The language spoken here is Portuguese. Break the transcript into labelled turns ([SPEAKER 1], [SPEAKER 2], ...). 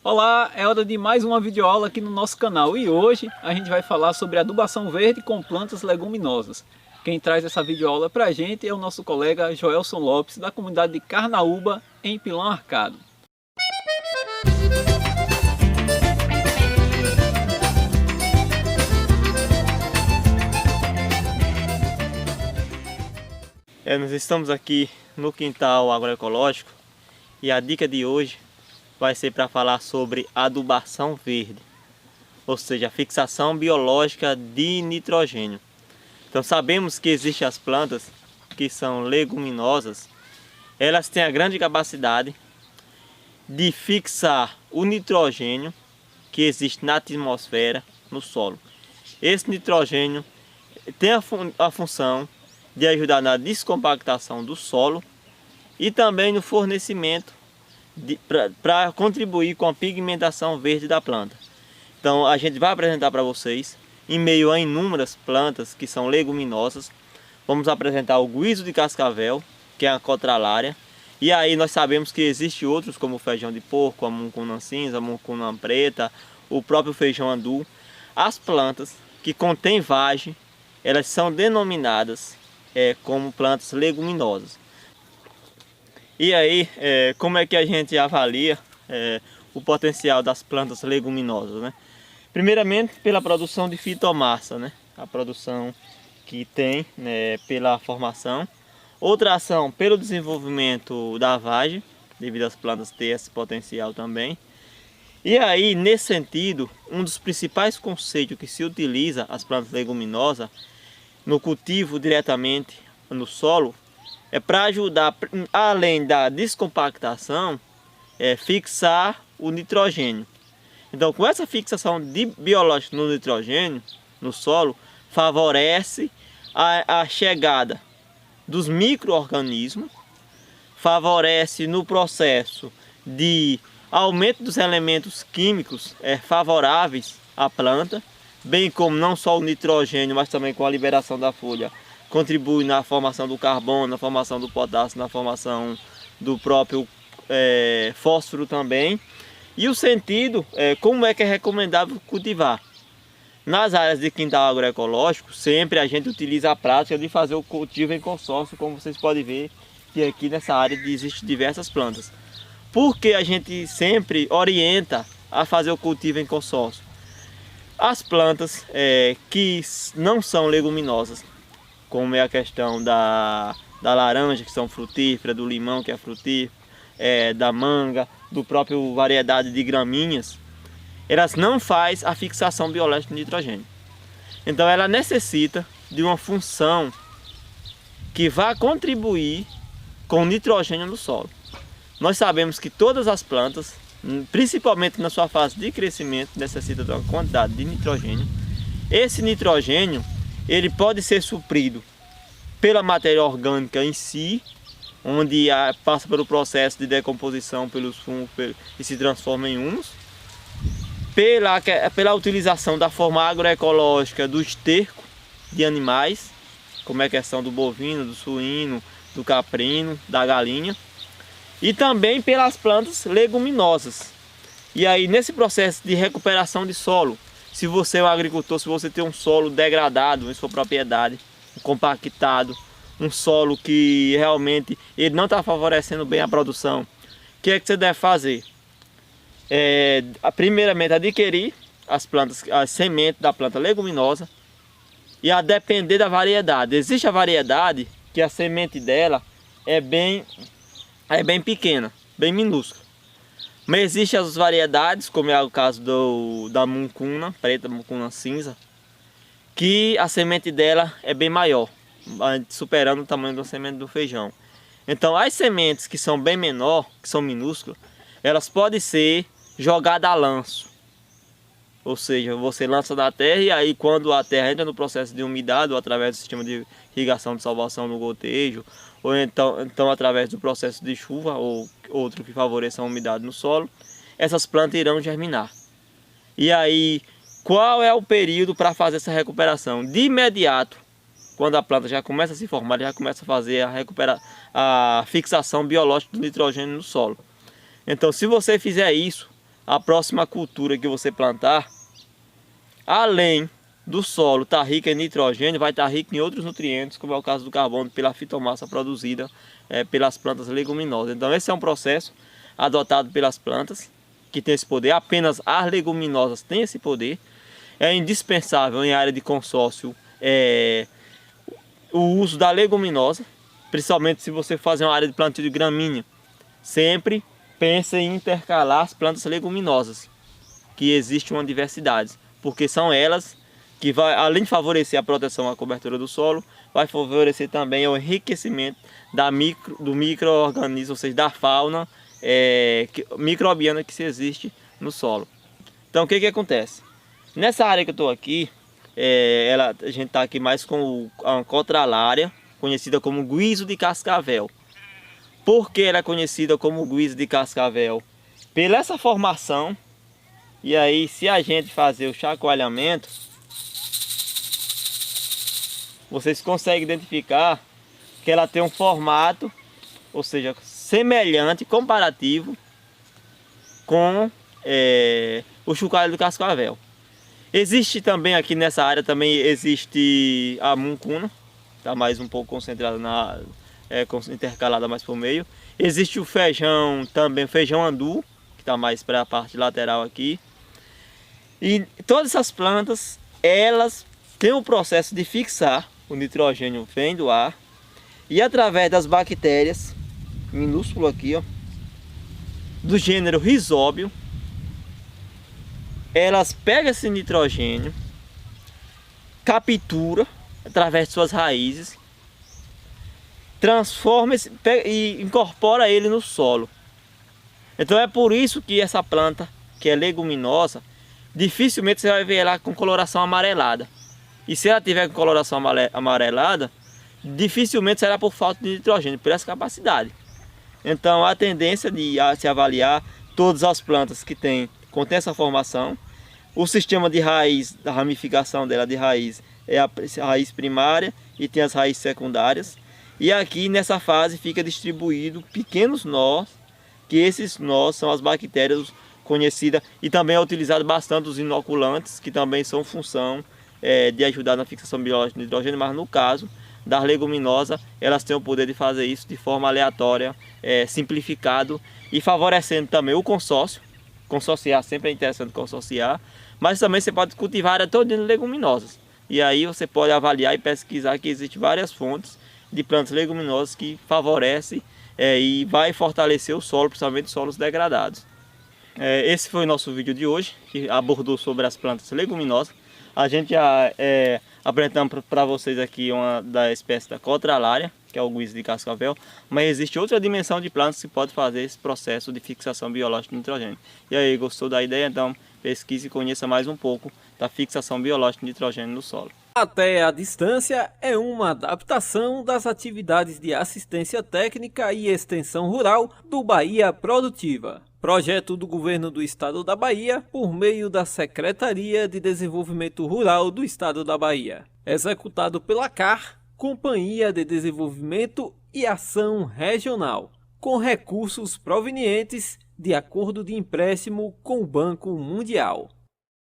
[SPEAKER 1] Olá, é hora de mais uma videoaula aqui no nosso canal e hoje a gente vai falar sobre adubação verde com plantas leguminosas. Quem traz essa videoaula pra gente é o nosso colega Joelson Lopes, da comunidade de Carnaúba, em Pilão Arcado.
[SPEAKER 2] Nós estamos aqui no quintal agroecológico e a dica de hoje vai ser para falar sobre adubação verde, ou seja, a fixação biológica de nitrogênio. Então sabemos que existem as plantas que são leguminosas, elas têm a grande capacidade de fixar o nitrogênio que existe na atmosfera, no solo. Esse nitrogênio tem a função de ajudar na descompactação do solo e também no fornecimento para contribuir com a pigmentação verde da planta. Então a gente vai apresentar para vocês, em meio a inúmeras plantas que são leguminosas, vamos apresentar o guiso de cascavel, que é a cotralária, e aí nós sabemos que existem outros como o feijão de porco, a mucuna cinza, a mucuna preta, o próprio feijão andu. As plantas que contêm vagem, elas são denominadas como plantas leguminosas. E aí, como é que a gente avalia o potencial das plantas leguminosas, né? Primeiramente, pela produção de fitomassa, né? A produção que tem, né, pela formação. Outra ação, pelo desenvolvimento da vagem, devido às plantas terem esse potencial também. E aí, nesse sentido, um dos principais conceitos que se utiliza as plantas leguminosas no cultivo diretamente no solo é para ajudar, além da descompactação, fixar o nitrogênio. Então, com essa fixação biológica no nitrogênio no solo, favorece a chegada dos micro-organismos, favorece no processo de aumento dos elementos químicos favoráveis à planta, bem como não só o nitrogênio, mas também com a liberação da folha, contribui na formação do carbono, na formação do potássio, na formação do próprio fósforo também. E o sentido, como é que é recomendável cultivar? Nas áreas de quintal agroecológico, sempre a gente utiliza a prática de fazer o cultivo em consórcio, como vocês podem ver que aqui nessa área existem diversas plantas. Porque a gente sempre orienta a fazer o cultivo em consórcio? As plantas que não são leguminosas, como é a questão da laranja, que são frutíferas, do limão, que é frutífero, da manga, do próprio variedade de gramíneas, elas não fazem a fixação biológica de nitrogênio. Então ela necessita de uma função que vá contribuir com o nitrogênio no solo. Nós sabemos que todas as plantas, principalmente na sua fase de crescimento, necessita de uma quantidade de nitrogênio. Esse nitrogênio, ele pode ser suprido pela matéria orgânica em si, onde passa pelo processo de decomposição pelos fungos e se transforma em humus, pela utilização da forma agroecológica do esterco de animais, como é a questão do bovino, do suíno, do caprino, da galinha, e também pelas plantas leguminosas. E aí, nesse processo de recuperação de solo, se você é um agricultor, se você tem um solo degradado em sua propriedade, compactado, um solo que realmente ele não está favorecendo bem a produção, o que é que você deve fazer? Primeiramente, adquirir as sementes da planta leguminosa, e a depender da variedade. Existe a variedade que a semente dela é bem pequena, bem minúscula. Mas existem as variedades, como é o caso da mucuna preta, mucuna cinza, que a semente dela é bem maior, superando o tamanho da semente do feijão. Então as sementes que são bem menor, que são minúsculas, elas podem ser jogadas a lanço. Ou seja, você lança na terra e aí quando a terra entra no processo de umidade, ou através do sistema de irrigação de salvação no gotejo, ou então através do processo de chuva ou outro que favoreça a umidade no solo, essas plantas irão germinar. E aí, qual é o período para fazer essa recuperação? De imediato, quando a planta já começa a se formar, já começa a fazer a fixação biológica do nitrogênio no solo. Então, se você fizer isso, a próxima cultura que você plantar, além do solo estar rico em nitrogênio, vai estar rico em outros nutrientes, como é o caso do carbono, pela fitomassa produzida pelas plantas leguminosas. Então esse é um processo adotado pelas plantas, que tem esse poder. Apenas as leguminosas têm esse poder. É indispensável em área de consórcio o uso da leguminosa, principalmente se você fazer uma área de plantio de gramínea. Sempre pense em intercalar as plantas leguminosas, que existe uma diversidade, porque são elas que vai, além de favorecer a proteção à cobertura do solo, vai favorecer também o enriquecimento do micro-organismo, ou seja, da fauna microbiana que se existe no solo. Então o que acontece? Nessa área que eu estou aqui, a gente está aqui mais com a Contralária, conhecida como guizo de cascavel. Por que ela é conhecida como guizo de cascavel? Pela essa formação, e aí se a gente fazer o chacoalhamento, vocês conseguem identificar que ela tem um formato, ou seja, semelhante, comparativo com o chocalho do cascavel. Existe também aqui nessa área, também existe a mucuna, está mais um pouco concentrada, intercalada mais por meio. Existe o feijão também, o feijão andu, que está mais para a parte lateral aqui. E todas essas plantas, elas têm o processo de fixar o nitrogênio, vem do ar, e através das bactérias, minúsculo aqui, ó, do gênero Rhizóbio, elas pegam esse nitrogênio, captura através de suas raízes, transforma e incorpora ele no solo. Então é por isso que essa planta, que é leguminosa, dificilmente você vai ver ela com coloração amarelada. E se ela tiver com coloração amarelada, dificilmente será por falta de nitrogênio, por essa capacidade. Então a tendência de se avaliar todas as plantas que contém essa formação, o sistema de raiz, da ramificação dela de raiz, é a raiz primária e tem as raízes secundárias. E aqui nessa fase fica distribuído pequenos nós, que esses nós são as bactérias conhecidas, e também é utilizado bastante os inoculantes, que também são função de ajudar na fixação biológica de nitrogênio, mas no caso das leguminosas, elas têm o poder de fazer isso de forma aleatória, simplificado, e favorecendo também o consórcio. Consorciar sempre é interessante consorciar, mas também você pode cultivar a área toda de leguminosas. E aí você pode avaliar e pesquisar que existem várias fontes de plantas leguminosas que favorecem e vai fortalecer o solo, principalmente solos degradados. Esse foi o nosso vídeo de hoje, que abordou sobre as plantas leguminosas. A gente já apresentamos para vocês aqui uma da espécie da Contralária, que é o guizo de cascavel, mas existe outra dimensão de plantas que pode fazer esse processo de fixação biológica de nitrogênio. E aí, gostou da ideia? Então pesquise e conheça mais um pouco da fixação biológica de nitrogênio no solo.
[SPEAKER 1] Até a distância é uma adaptação das atividades de assistência técnica e extensão rural do Bahia Produtiva. Projeto do Governo do Estado da Bahia por meio da Secretaria de Desenvolvimento Rural do Estado da Bahia. Executado pela CAR, Companhia de Desenvolvimento e Ação Regional, com recursos provenientes de acordo de empréstimo com o Banco Mundial.